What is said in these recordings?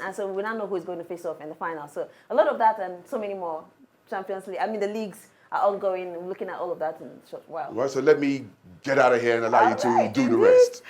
And so we now know who is going to face off in the final. So a lot of that and so many more Champions League. I mean, the leagues are ongoing. We're looking at all of that in a short while. Well, so let me get out of here and allow you to do indeed. the rest.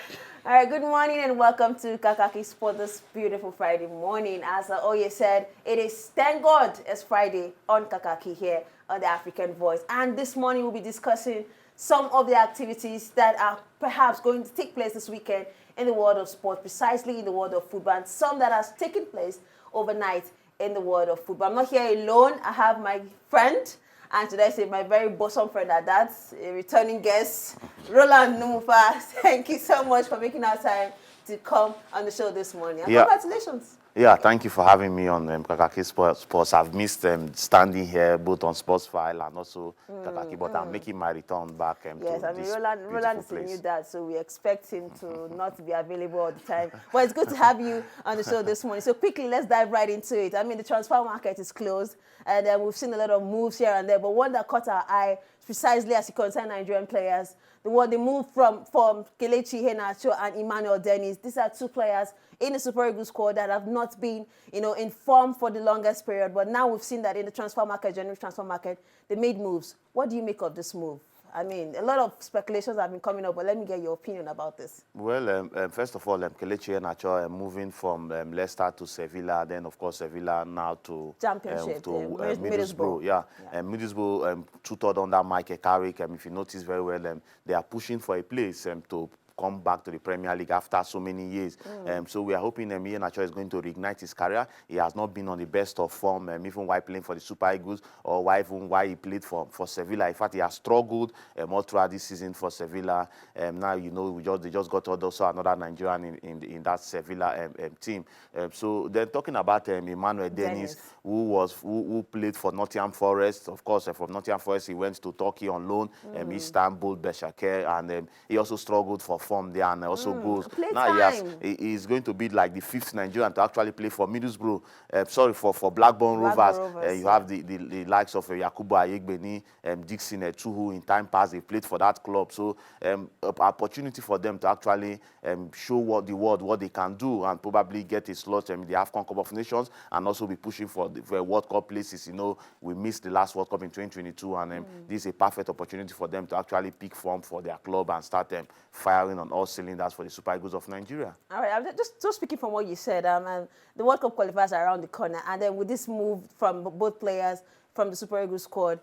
All right, good morning and welcome to Kakaaki Sport this beautiful Friday morning. As Oye said, it is, thank God, it's Friday on Kakaaki here on the African Voice. And this morning we'll be discussing some of the activities that are perhaps going to take place this weekend in the world of sport, precisely in the world of football, and some that has taken place overnight in the world of football. I'm not here alone. I have my friend, and today I say my very bosom friend at that, a returning guest, Roland Numufa. Thank you so much for making our time to come on the show this morning. And congratulations. Yeah, thank you for having me on Kakaaki Sports. I've missed standing here both on Sports File and also Kakaaki, but I'm making my return back yes, to I mean, this Roland is a place. new dad, so we expect him to not be available all the time. But it's good to have you on the show this morning. So quickly, let's dive right into it. I mean, the transfer market is closed, and we've seen a lot of moves here and there, but one that caught our eye, precisely as it concerns Nigerian players, the one they moved from Kelechi Iheanacho and Emmanuel Dennis. These are two players in the Super Eagles squad that have not been, in form for the longest period. But now we've seen that in the transfer market, January transfer market, they made moves. What do you make of this move? I mean, a lot of speculations have been coming up, but let me get your opinion about this. Well, first of all, Kelechi Iheanacho moving from Leicester to Sevilla, then of course Sevilla now to Championship, Middlesbrough. Yeah. Middlesbrough tutored under Mike Carrick. If you notice very well, they are pushing for a place to come back to the Premier League after so many years. So we are hoping Iheanacho is going to reignite his career. He has not been on the best of form, even while playing for the Super Eagles or even while he played for Sevilla. In fact, he has struggled all throughout this season for Sevilla. Now, they just got also another Nigerian in that Sevilla team. So then talking about Emmanuel Dennis, who played for Nottingham Forest. Of course, from Nottingham Forest, he went to Turkey on loan, Istanbul, Beşiktaş, and he also struggled for form there and also goals. Now he's going to be like the fifth Nigerian to actually play for Middlesbrough. For Blackburn Rovers. You have the likes of Yakubu Ayegbeni, Dixon Etuhu. In time past, they played for that club. So opportunity for them to actually show the world what they can do and probably get a slot in the AFCON Cup of Nations and also be pushing for World Cup places. We missed the last World Cup in 2022, and this is a perfect opportunity for them to actually pick form for their club and start firing on all cylinders for the Super Eagles of Nigeria. All right, I'm just speaking from what you said, and the World Cup qualifiers are around the corner, and then with this move from both players from the Super Eagles squad,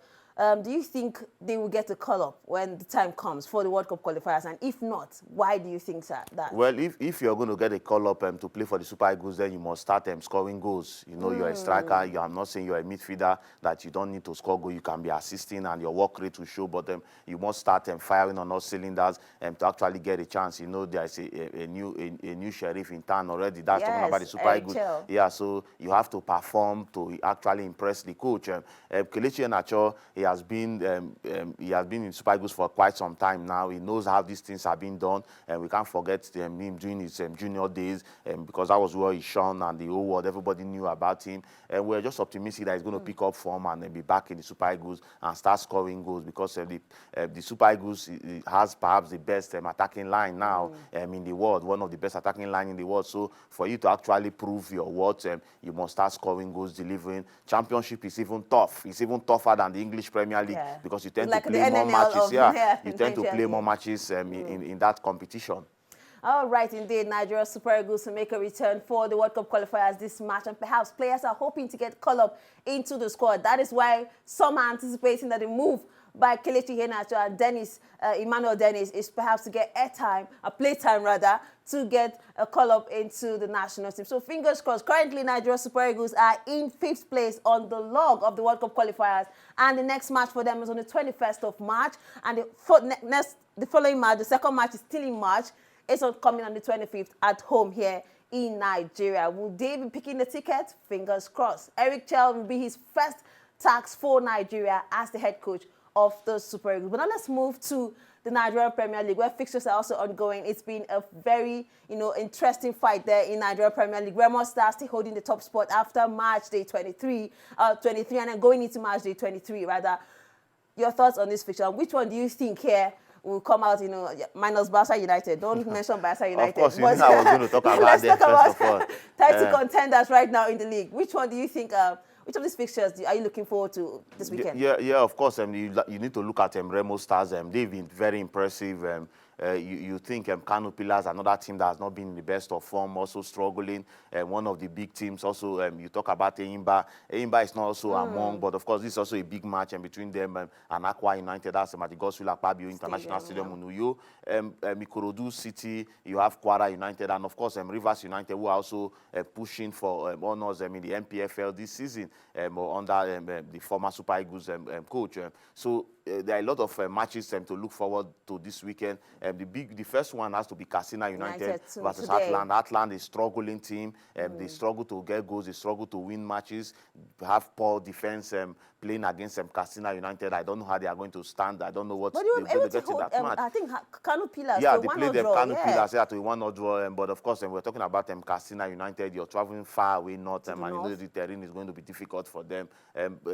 do you think they will get a call-up when the time comes for the World Cup qualifiers? And if not, why do you think that? Well, if you're going to get a call-up to play for the Super Eagles, then you must start scoring goals. You're a striker. I'm not saying you're a midfielder, that you don't need to score goals. You can be assisting and your work rate will show, but you must start firing on all cylinders to actually get a chance. There's a new sheriff in town already. That's talking about the Super Eagles. Yeah, so you have to perform to actually impress the coach. Kelechi Iheanacho, he has been in Super Eagles for quite some time now. He knows how these things have been done, and we can't forget him during his junior days, because that was where he shone and the whole world, everybody knew about him. And we're just optimistic that he's going to pick up form and be back in the Super Eagles and start scoring goals, because the Super Eagles has perhaps the best attacking line now in the world, one of the best attacking line in the world. So for you to actually prove your worth, you must start scoring goals, delivering. Championship is even tough. It's even tougher than the English Premier League, because you tend to play more matches. You tend to play more matches in that competition. All right, indeed, Nigeria Super Eagles to make a return for the World Cup qualifiers this match, and perhaps players are hoping to get called up into the squad. That is why some are anticipating that the move by Kelechi Iheanacho and Emmanuel Dennis is perhaps to get playtime rather, to get a call-up into the national team. So fingers crossed. Currently, Nigeria Super Eagles are in 5th place on the log of the World Cup qualifiers, and the next match for them is on the 21st of March, and the following match, the second match is still in March. It's coming on the 25th at home here in Nigeria. Will they be picking the ticket? Fingers crossed. Eric Chell will be his first task for Nigeria as the head coach of the Super Eagles. But now let's move to the Nigerian Premier League, where fixtures are also ongoing. It's been a very, interesting fight there in Nigerian Premier League. Remo Stars still holding the top spot after match day 23, and then going into match day 23, rather. Your thoughts on this fixture? Which one do you think here will come out, you know, minus Barca United. Don't mention Barca United. Of course, you know I was going to talk about them first of all. Title contenders right now in the league. Which one do you think, which of these fixtures are you looking forward to this weekend? Yeah, of course. You need to look at Remo Stars. They've been very impressive. You think Kano Pillars, another team that has not been in the best of form, also struggling. One of the big teams. Also, you talk about Eimba. Eimba is not also among, but of course, this is also a big match between them and Aqua United. That's at the Godswill Akpabio International Stadium in Uyo. Ikorodu City, you have Kwara United, and of course, Rivers United, who are also pushing for honors in the MPFL this season under the former Super Eagles coach. So there are a lot of matches to look forward to this weekend. The first one has to be Katsina United versus Atland. Atland is a struggling team. They struggle to get goals. They struggle to win matches. Have poor defense playing against Katsina United. I don't know how they are going to stand. I don't know what they're going to get in that match. I think Kano Pillars. Yeah, they played Kano Pillars to 1-0 draw. But of course, we're talking about Katsina United. You're traveling far away north, and you know the terrain is going to be difficult for them.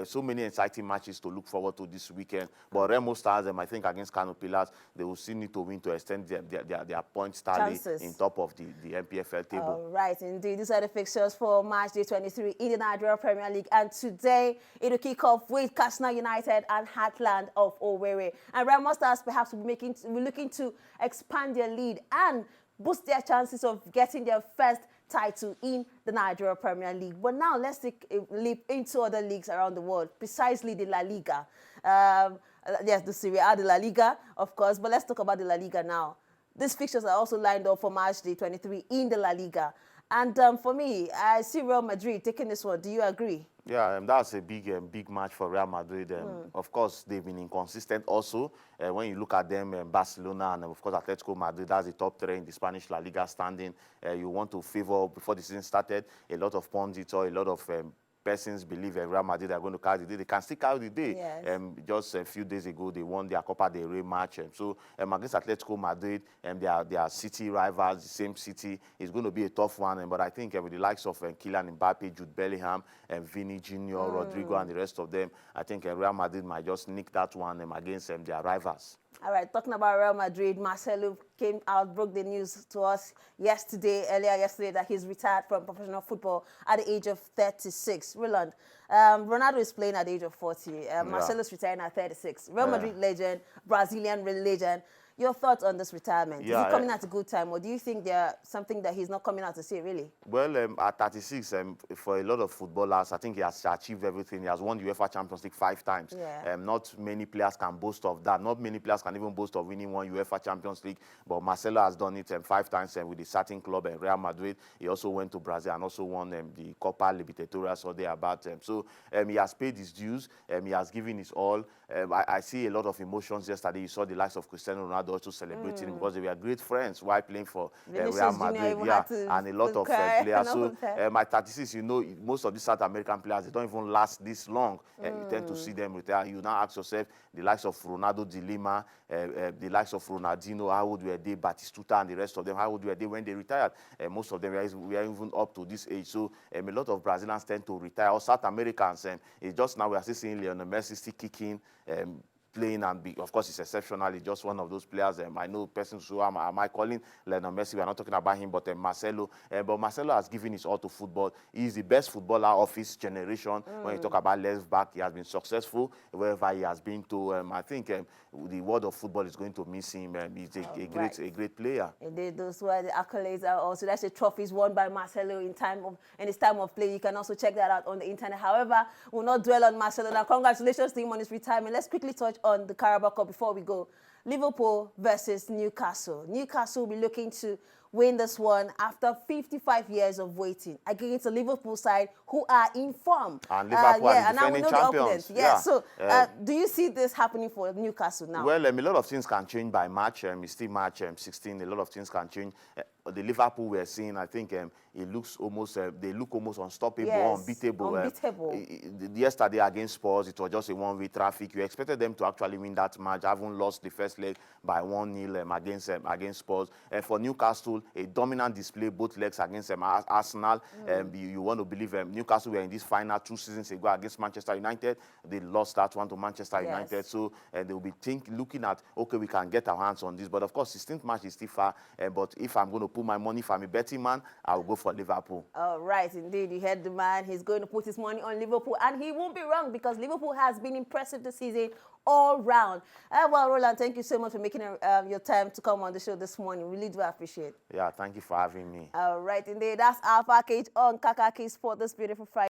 So many exciting matches to look forward to this weekend. But Remo Stars, I think against Kano Pillars, they will still need to win to extend their points tally in top of the MPFL table. All right, indeed. These are the fixtures for March Day 23 in the Nigeria Premier League. And today, it will kick off with Katsina United and Heartland of Owerri. And Remo Stars perhaps will be looking to expand their lead and boost their chances of getting their first title in the Nigeria Premier League. But now let's take a leap into other leagues around the world, precisely the La Liga. Yes, the Serie A, the La Liga, of course, but let's talk about the La Liga now. These fixtures are also lined up for March Day 23 in the La Liga. And for me, I see Real Madrid taking this one. Do you agree? Yeah, that's a big match for Real Madrid. Of course, they've been inconsistent also. When you look at them, Barcelona and, of course, Atletico Madrid, that's the top three in the Spanish La Liga standing. You want to favor, before the season started, a lot of pundits or a lot of persons believe Real Madrid are going to carry the day. They can still carry the day. Yes. Just a few days ago, they won their Copa del Rey match. So against Atletico Madrid, they are city rivals, the same city. It's going to be a tough one. But I think with the likes of Kylian Mbappe, Jude Bellingham, Vini Jr., Rodrigo, and the rest of them, I think Real Madrid might just nick that one against their rivals. All right, talking about Real Madrid, Marcelo came out, broke the news to us earlier yesterday, that he's retired from professional football at the age of 36. Roland, Ronaldo is playing at the age of 40. Marcelo's retiring at 36. Real Madrid legend, Brazilian legend. Your thoughts on this retirement? Yeah, is he coming at a good time, or do you think there's something that he's not coming out to say, really? Well, at 36, for a lot of footballers, I think he has achieved everything. He has won the UEFA Champions League 5 times. Yeah. Not many players can boast of that. Not many players can even boast of winning one UEFA Champions League. But Marcelo has done it 5 times with a certain club, Real Madrid. He also went to Brazil and also won the Copa Libertadores or thereabout. So he has paid his dues. He has given his all. I see a lot of emotions yesterday. You saw the likes of Cristiano Ronaldo also celebrating him because they were great friends while playing for Real Madrid. Yeah, and a lot of players. So at 36, you know, most of these South American players, they don't even last this long. You tend to see them retire. You now ask yourself, the likes of Ronaldo de Lima, the likes of Ronaldinho, how old were they? Batistuta and the rest of them, how old were they when they retired? Most of them were even up to this age. So a lot of Brazilians tend to retire. Or South Americans, it's just now we are still seeing Lionel Messi still kicking, playing, and of course, he's exceptional. He's just one of those players. I know persons who am I calling Lionel Messi. We're not talking about him, but Marcelo. But Marcelo has given his all to football. He's the best footballer of his generation. When you talk about left back, he has been successful wherever he has been to. I think the world of football is going to miss him. He's a great player. Indeed, those were the accolades are also. That's the trophies won by Marcelo in his time of play. You can also check that out on the internet. However, we'll not dwell on Marcelo. Now, congratulations to him on his retirement. Let's quickly touch on the Carabao Cup before we go. Liverpool versus Newcastle. Newcastle will be looking to win this one after 55 years of waiting against the Liverpool side who are in form. And Liverpool are defending champions. So, do you see this happening for Newcastle now? Well, a lot of things can change by March. It's still March 16. A lot of things can change. the Liverpool we're seeing, I think it looks almost, they look almost unstoppable, Yes, unbeatable. unbeatable. Yesterday against Spurs, it was just a one-way traffic. You expected them to actually win that match, having lost the first leg by 1-0 against Spurs. For Newcastle, a dominant display both legs against Arsenal. You want to believe Newcastle were in this final 2 seasons ago against Manchester United. They lost that one to Manchester United. So they will be looking at, okay, we can get our hands on this. But of course, 16th match is still far. But if I'm going to put my money, if I'm a betting man, I will go for Liverpool. All right, indeed. You heard the man. He's going to put his money on Liverpool. And he won't be wrong because Liverpool has been impressive this season all round. Well, Roland, thank you so much for making your time to come on the show this morning. Really do appreciate it. Yeah, thank you for having me. All right, indeed. That's our package on Kakaaki Sport this beautiful Friday.